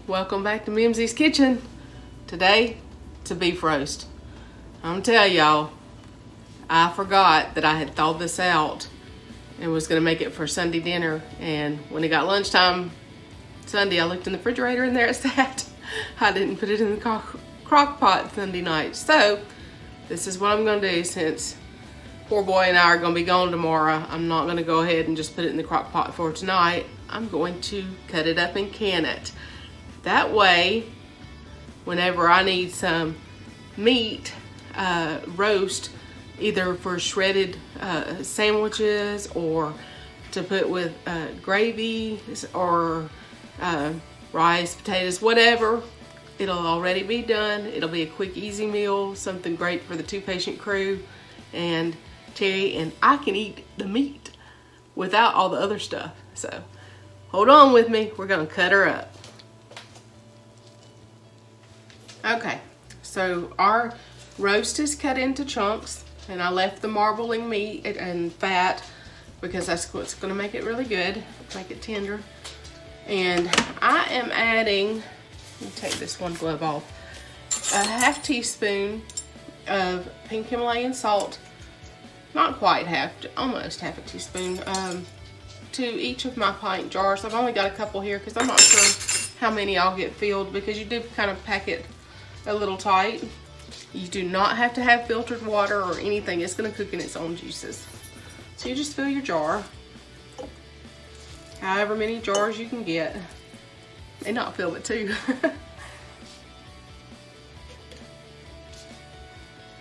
Welcome back to Mimsy's Kitchen. Today, it's a beef roast. I'm gonna tell y'all, I forgot that I had thawed this out and was gonna make it for Sunday dinner. And when it got lunchtime Sunday, I looked in the refrigerator and there it sat. I didn't put it in the crock pot Sunday night. So, this is what I'm gonna do since PoorBoy and I are gonna be gone tomorrow. I'm not gonna go ahead and just put it in the crock pot for tonight. I'm going to cut it up and can it. That way, whenever I need some meat roast, either for shredded sandwiches or to put with gravy or rice, potatoes, whatever, it'll already be done. It'll be a quick, easy meal, something great for the 2-patient crew and Terry, and I can eat the meat without all the other stuff. So, hold on with me. We're gonna cut her up. Okay, so our roast is cut into chunks, and I left the marbling meat and fat because that's what's gonna make it really good, make it tender. And I am adding, let me take this one glove off, a half teaspoon of pink Himalayan salt, not quite half, almost half a teaspoon, to each of my pint jars. I've only got a couple here because I'm not sure how many I'll get filled, because you do kind of pack it a little tight. You do not have to have filtered water or anything. It's going to cook in its own juices. So you just fill your jar, however many jars you can get, and not fill it too.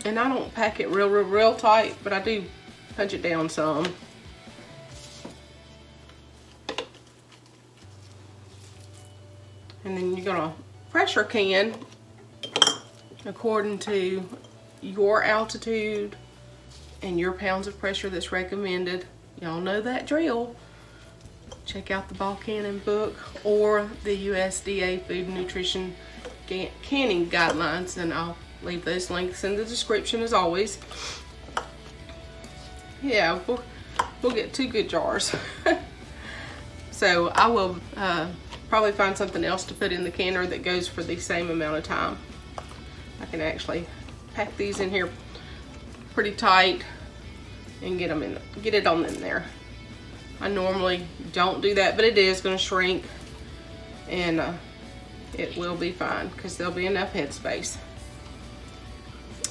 And I don't pack it real tight, but I do punch it down some. And then you're gonna pressure can according to your altitude and your pounds of pressure that's recommended. Y'all know that drill. Check out the Ball Cannon book or the USDA Food and Nutrition Canning Guidelines, and I'll leave those links in the description as always. Yeah, we'll get 2 good jars. So I will probably find something else to put in the canner that goes for the same amount of time. I can actually pack these in here pretty tight and get it on in there. I normally don't do that, but it is going to shrink, and it will be fine because there'll be enough headspace.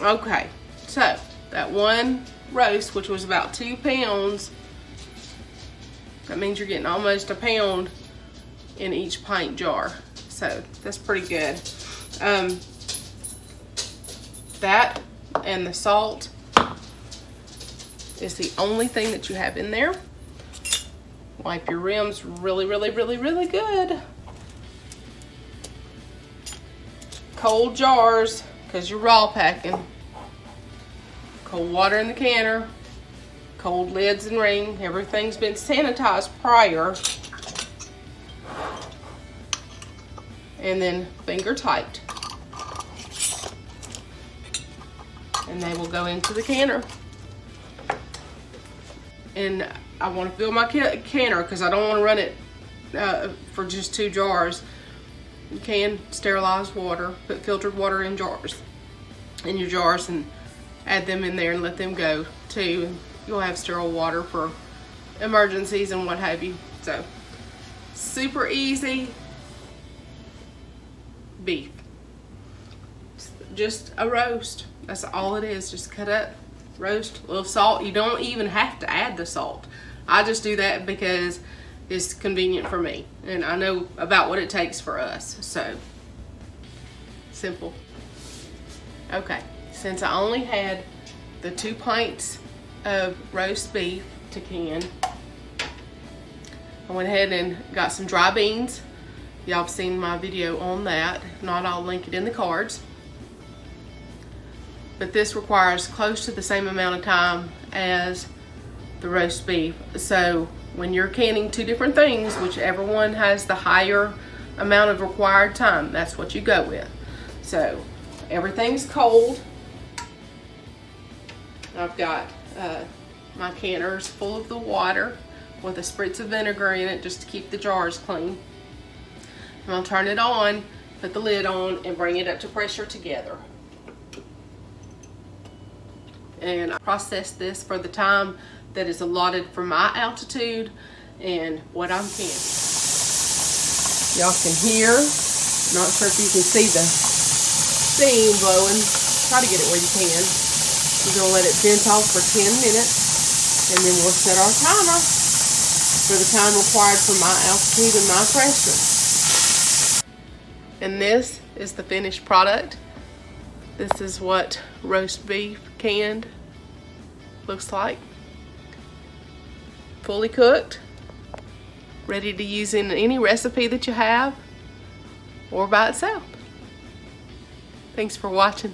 Okay, so that one roast, which was about 2 pounds, that means you're getting almost a pound in each pint jar. So that's pretty good. That and the salt is the only thing that you have in there. Wipe your rims really good. Cold jars, because you're raw packing. Cold water in the canner. Cold lids and ring. Everything's been sanitized prior. And then finger tight. And they will go into the canner. And I want to fill my canner because I don't want to run it for just 2 jars. You can sterilize water, put filtered water in your jars, and add them in there and let them go too. And you'll have sterile water for emergencies and what have you. So, super easy beef. Just a roast. That's all it is. Just cut up, roast, a little salt. You don't even have to add the salt. I just do that because it's convenient for me, and I know about what it takes for us. So, simple. Okay, since I only had the 2 pints of roast beef to can, I went ahead and got some dry beans. Y'all have seen my video on that. If not, I'll link it in the cards. But this requires close to the same amount of time as the roast beef. So when you're canning 2 different things, whichever one has the higher amount of required time, that's what you go with. So everything's cold. I've got my canners full of the water with a spritz of vinegar in it just to keep the jars clean. I'm gonna turn it on, put the lid on, and bring it up to pressure together. And I process this for the time that is allotted for my altitude and what I'm canning. Y'all can hear, not sure if you can see the steam blowing. Try to get it where you can. We're gonna let it vent off for 10 minutes, and then we'll set our timer for the time required for my altitude and my freshness. And this is the finished product. This is what roast beef canned looks like. Fully cooked, ready to use in any recipe that you have or by itself. Thanks for watching.